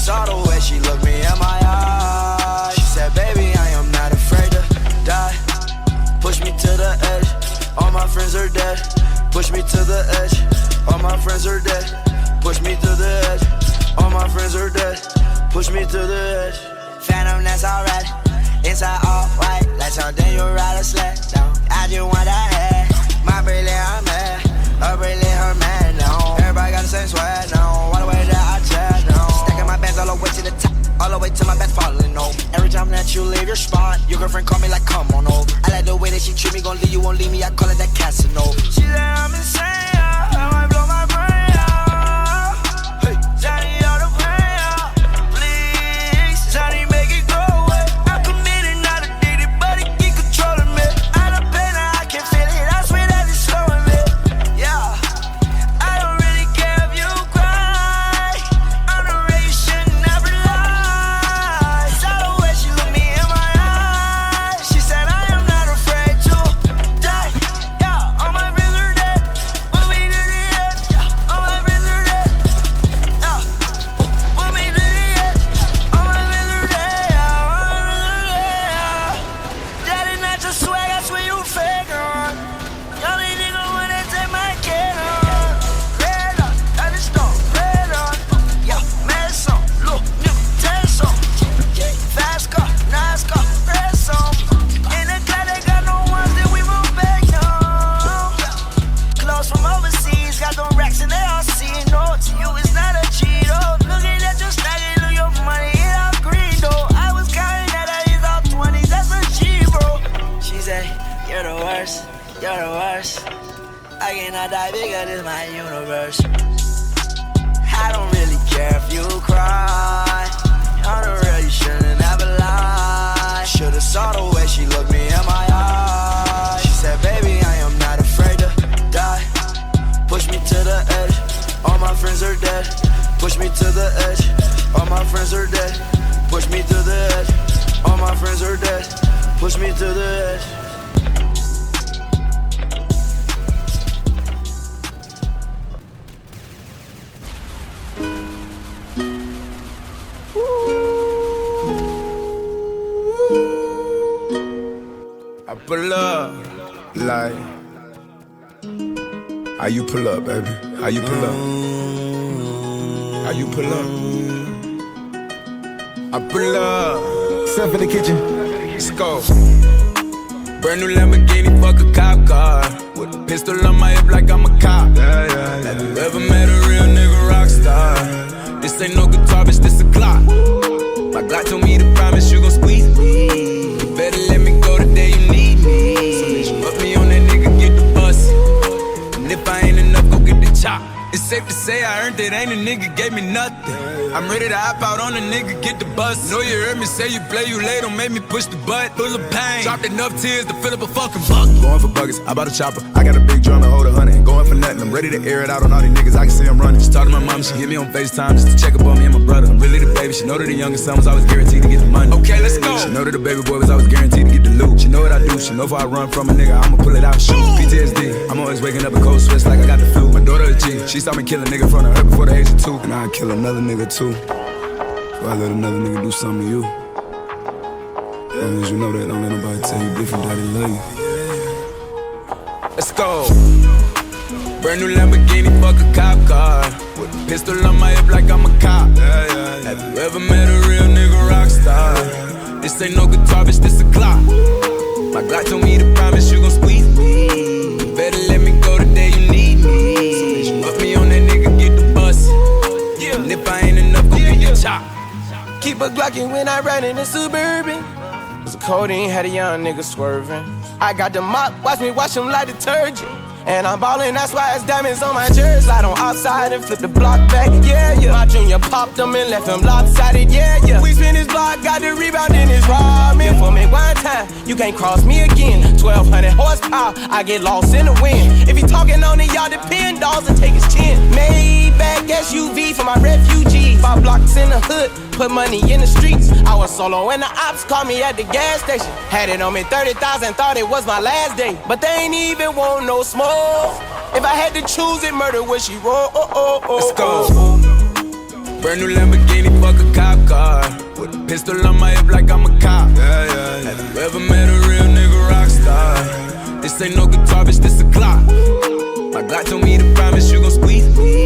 saw the way she looked me in my eyes. She said, baby, I am not afraid to die. Push me to the edge, all my friends are dead. Push me to the edge, all my friends are dead. Push me to the edge, all my friends are dead. Push me to the edge. Phantom, that's alright. Inside all white, like something you ride a sled down. I just want that head. My bracelet, I'm mad. Her bracelet, her man, no. Everybody got the same swag, no. All the way that I chat, no. Stacking my bands all the way to the top, all the way to my bed falling, no. Every time that you leave your spot, your girlfriend call me like, come on, no. I like the way that she treat me, gon' leave you, won't leave me. I call it that Casino. She said I'm insane, yeah. I might blow my brain out. Hey, Johnny, all the pain out. Please, Johnny, make it go away. I'm committed, not addicted, but it keep controlling me. I done pain, I can feel it. I swear that it's slowing me. Yeah, I don't really care if you cry. I'm the way you should never lie. Saw the way she looked me in my eyes. She said I am not afraid to die. Yeah, all my friends are dead. Put me to the edge. Yeah, all my friends are dead. Yeah, put me to the edge. All my friends are dead. Yeah, all my friends are dead. That is not your swag, I swear you fake on. Y'all ain't nigga wanna take my kid on. Red on, that is stone, red on. Yeah, mess on, look, nigga, test on. Fast car, nice car, press on. In the car, they got no ones that we move back on. Clothes from overseas, got them racks and they all see. No, to you it's not a cheat, oh. Looking at your stacking, look your money, it all green, though. I was counting that I is all 20s, that's a G, bro. She said, you're the worst, you're the worst. I cannot die bigger, this my universe. I don't really care if you cry. On the real, you shouldn't ever lie. Should've saw the way she looked me in my eyes. She said, baby, I am not afraid to die. Push me to the edge, all my friends are dead. Push me to the edge, all my friends are dead. Push me to the edge, all my friends are dead. Push me to the edge. I pull up, like, how you pull up, baby? How you pull up? How you pull up? I pull up. Step in the kitchen. Let's go. Brand new Lamborghini, fuck a cop car. With a pistol on my hip like I'm a cop. Have you ever met a real nigga rock star? This ain't no guitar, bitch, this a Glock. My Glock told me to promise you gon' squeeze me. You better let me go the day you need me. So bitch, put me on that nigga, get the bus. And if I ain't enough, go get the chop. It's safe to say I earned it, ain't a nigga gave me nothing. I'm ready to hop out on a nigga, get the bus. Know you heard me say you play, you late, don't make me push the butt. Full of pain, dropped enough tears to fill up a fucking bucket. Going for buckets, I bought a chopper. I got a big drum to hold 100. Ain't going for nothing, I'm ready to air it out on all these niggas. I can see I'm running. Just talk to my mom, she hit me on FaceTime just to check up on me and my brother. I'm really the baby, she know that the youngest son was always guaranteed to get the money. Okay, let's go. She know that the baby boy was always guaranteed to get the loot. She know what I do, she know if I run from a nigga, I'ma pull it out and shoot. PTSD, I'm always waking up in cold sweats like I got the flu. My daughter a G, she saw me kill a nigga in front of her before the age of 2. And I'd kill another nigga too. So I let another nigga do something to you. As long as you know that, don't let nobody tell you different, that they love you. Let's go. Brand new Lamborghini, fuck a cop car. With a pistol on my hip like I'm a cop. Have you ever met a real nigga rock star? This ain't no guitar, bitch, this a Glock. My Glock told me to promise you gon' squeeze me. You better let me go the day you need me. So bitch, put me on that nigga, get the bus. And if I ain't enough, go get the chop. Keep a Glockin' when I ride in the Suburban. Cause the codeine had a young nigga swerving. I got the mop, watch me wash him like detergent. And I'm ballin', that's why it's diamonds on my jersey. Slide on outside and flip the block back, yeah, yeah. My junior popped him and left him lopsided, yeah, yeah. We spin his block, got the rebound in his ramen. For me one time, you can't cross me again. 1200 horsepower, I get lost in the wind. If he talking on it, y'all depend, dolls and take his chin. Maybach SUV for my refugees. 5 blocks in the hood, put money in the streets. I was solo and the ops called me at the gas station. Had it on me 30,000, thought it was my last day. But they ain't even want no smoke. If I had to choose it, murder would she roll? Let's go. Brand new Lamborghini, fuck a cop car. With a pistol on my hip like I'm a cop. Have you ever met a real nigga rock star? This ain't no guitar, bitch, this a clock. My God told me to promise you gon' squeeze me.